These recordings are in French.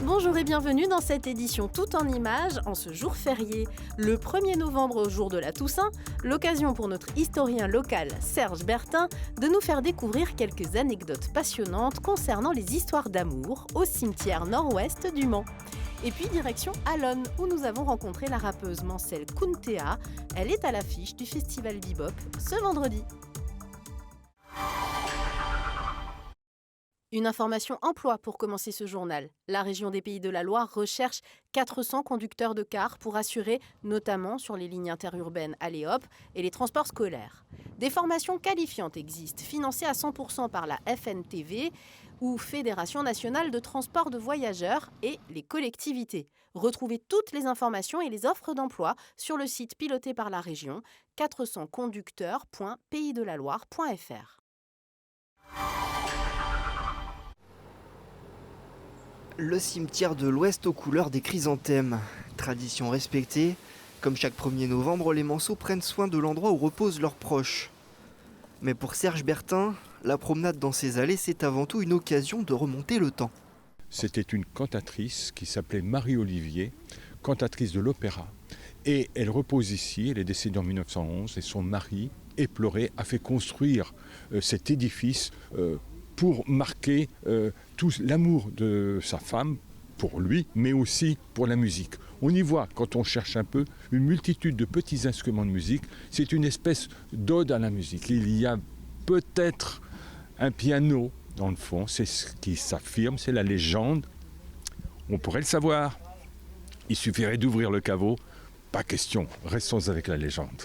Bonjour et bienvenue dans cette édition tout en images en ce jour férié. Le 1er novembre au jour de la Toussaint, l'occasion pour notre historien local Serge Bertin de nous faire découvrir quelques anecdotes passionnantes concernant les histoires d'amour au cimetière nord-ouest du Mans. Et puis direction Allonne où nous avons rencontré la rappeuse mancelle Kuntea. Elle est à l'affiche du festival Bebop ce vendredi. Une information emploi pour commencer ce journal. La région des Pays de la Loire recherche 400 conducteurs de cars pour assurer, notamment sur les lignes interurbaines Allez-Hop et les transports scolaires. Des formations qualifiantes existent, financées à 100% par la FNTV ou Fédération nationale de transport de voyageurs et les collectivités. Retrouvez toutes les informations et les offres d'emploi sur le site piloté par la région 400conducteurs.paysdelaloire.fr. Le cimetière de l'Ouest aux couleurs des chrysanthèmes. Tradition respectée, comme chaque 1er novembre, les Manceaux prennent soin de l'endroit où reposent leurs proches. Mais pour Serge Bertin, la promenade dans ces allées, c'est avant tout une occasion de remonter le temps. C'était une cantatrice qui s'appelait Marie Olivier, cantatrice de l'opéra. Et elle repose ici, elle est décédée en 1911, et son mari, éploré, a fait construire cet édifice pour marquer tout l'amour de sa femme pour lui, mais aussi pour la musique. On y voit, quand on cherche un peu, une multitude de petits instruments de musique. C'est une espèce d'ode à la musique. Il y a peut-être un piano dans le fond, c'est ce qui s'affirme, c'est la légende. On pourrait le savoir. Il suffirait d'ouvrir le caveau. Pas question, restons avec la légende.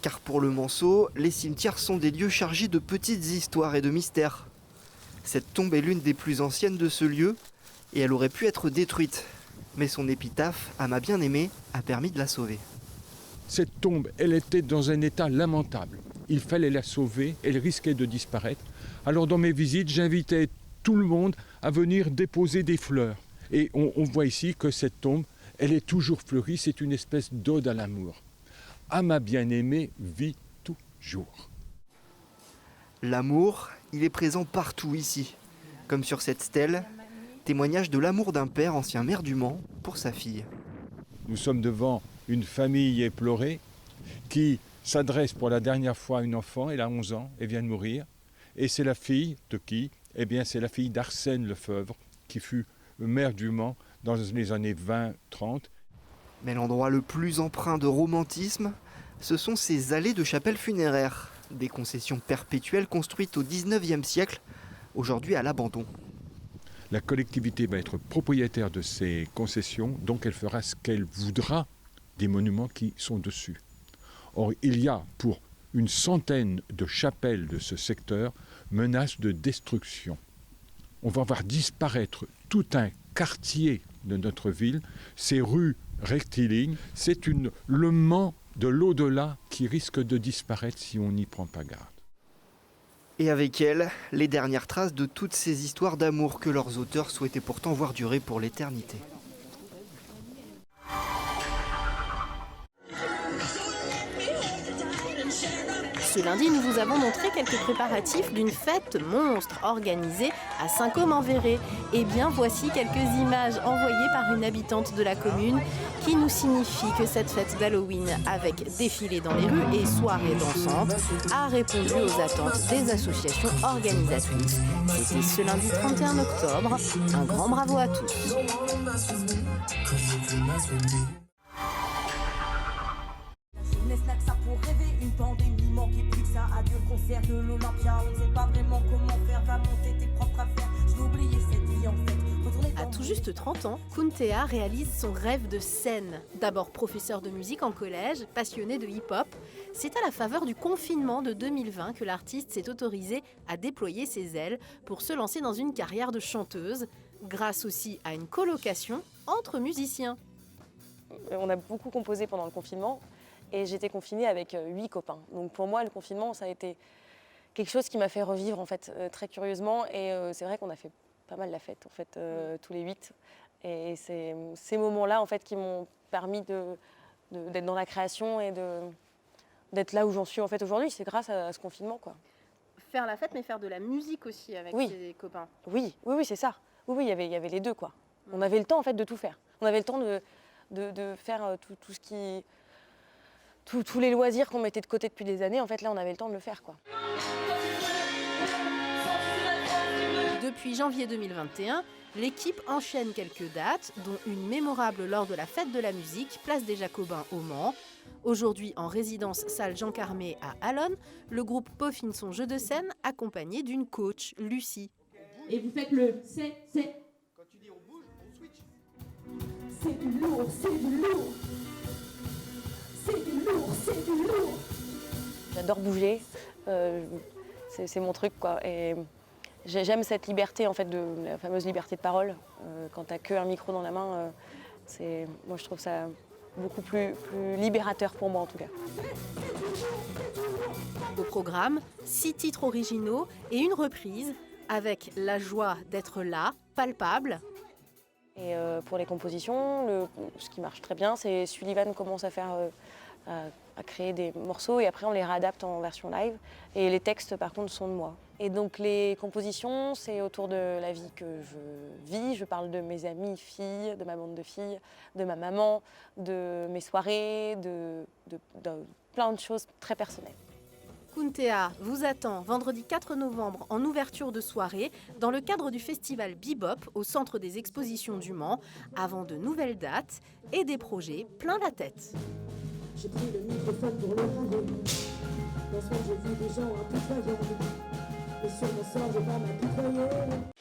Car pour le Manceau, les cimetières sont des lieux chargés de petites histoires et de mystères. Cette tombe est l'une des plus anciennes de ce lieu, et elle aurait pu être détruite. Mais son épitaphe, à ma bien-aimée, a permis de la sauver. Cette tombe, elle était dans un état lamentable. Il fallait la sauver, elle risquait de disparaître. Alors dans mes visites, j'invitais tout le monde à venir déposer des fleurs. Et on voit ici que cette tombe, elle est toujours fleurie, c'est une espèce d'ode à l'amour. À ma bien-aimée, vit toujours. L'amour, il est présent partout ici. Comme sur cette stèle, témoignage de l'amour d'un père, ancien maire du Mans, pour sa fille. Nous sommes devant une famille éplorée qui s'adresse pour la dernière fois à une enfant, elle a 11 ans, elle vient de mourir. Et c'est la fille de qui? Eh bien, c'est la fille d'Arsène Lefebvre, qui fut maire du Mans dans les années 20-30. Mais l'endroit le plus empreint de romantisme, ce sont ces allées de chapelles funéraires, des concessions perpétuelles construites au XIXe siècle, aujourd'hui à l'abandon. La collectivité va être propriétaire de ces concessions, donc elle fera ce qu'elle voudra des monuments qui sont dessus. Or, il y a pour une centaine de chapelles de ce secteur menace de destruction. On va voir disparaître tout un quartier de notre ville, ces rues rectilignes, c'est le Mans de l'au-delà qui risque de disparaître si on n'y prend pas garde. Et avec elle, les dernières traces de toutes ces histoires d'amour que leurs auteurs souhaitaient pourtant voir durer pour l'éternité. Ce lundi, nous vous avons montré quelques préparatifs d'une fête monstre organisée à Saint-Côme-en-Véré. Et bien, voici quelques images envoyées par une habitante de la commune qui nous signifie que cette fête d'Halloween, avec défilé dans les rues et soirées dansantes, a répondu aux attentes des associations organisatrices. C'était ce lundi 31 octobre. Un grand bravo à tous. Ça pour rêver, une pandémie manquait plus que ça. Adieu le concert de l'Olympia. On sait pas vraiment comment faire, va monter tes propres affaires. J'ai oublié cette vie en fait. À tout juste 30 ans, Kuntea réalise son rêve de scène. D'abord professeur de musique en collège, passionné de hip-hop, c'est à la faveur du confinement de 2020 que l'artiste s'est autorisé à déployer ses ailes pour se lancer dans une carrière de chanteuse, grâce aussi à une colocation entre musiciens. On a beaucoup composé pendant le confinement. Et j'étais confinée avec 8 copains. Donc pour moi, le confinement, ça a été quelque chose qui m'a fait revivre en fait, très curieusement. Et c'est vrai qu'on a fait pas mal la fête, en fait, tous les 8. Et c'est ces moments-là en fait, qui m'ont permis d'être dans la création et d'être là où j'en suis en fait, aujourd'hui. C'est grâce à ce confinement, quoi. Faire la fête, mais faire de la musique aussi avec ses copains. Oui, c'est ça. Oui, il y avait les deux, quoi. On avait le temps, en fait, de tout faire. On avait le temps de faire tout ce qui... Tous les loisirs qu'on mettait de côté depuis des années, en fait, là, on avait le temps de le faire, quoi. Depuis janvier 2021, l'équipe enchaîne quelques dates, dont une mémorable lors de la fête de la musique, place des Jacobins au Mans. Aujourd'hui en résidence salle Jean Carmé à Allonne, le groupe peaufine son jeu de scène accompagné d'une coach, Lucie. Et vous faites le c'est. Quand tu dis on bouge, on switch. C'est du lourd, c'est du lourd. C'est du lourd, c'est du lourd. J'adore bouger, c'est mon truc, quoi. Et j'aime cette liberté, en fait, la fameuse liberté de parole. Quand t'as qu'un micro dans la main, moi je trouve ça beaucoup plus libérateur pour moi, en tout cas. Au programme, 6 titres originaux et une reprise, avec la joie d'être là, palpable. Et pour les compositions, ce qui marche très bien, c'est Sullivan commence à créer des morceaux et après on les réadapte en version live. Et les textes, par contre, sont de moi. Et donc les compositions, c'est autour de la vie que je vis. Je parle de mes amies filles, de ma bande de filles, de ma maman, de mes soirées, de plein de choses très personnelles. Kuntea vous attend vendredi 4 novembre en ouverture de soirée dans le cadre du festival Bebop au Centre des Expositions du Mans, avant de nouvelles dates et des projets plein la tête. J'ai pris le microphone pour le rendre. Dans ce monde, j'ai vu des gens impitoyables. Et sur mon sort, je vais m'apitoyer.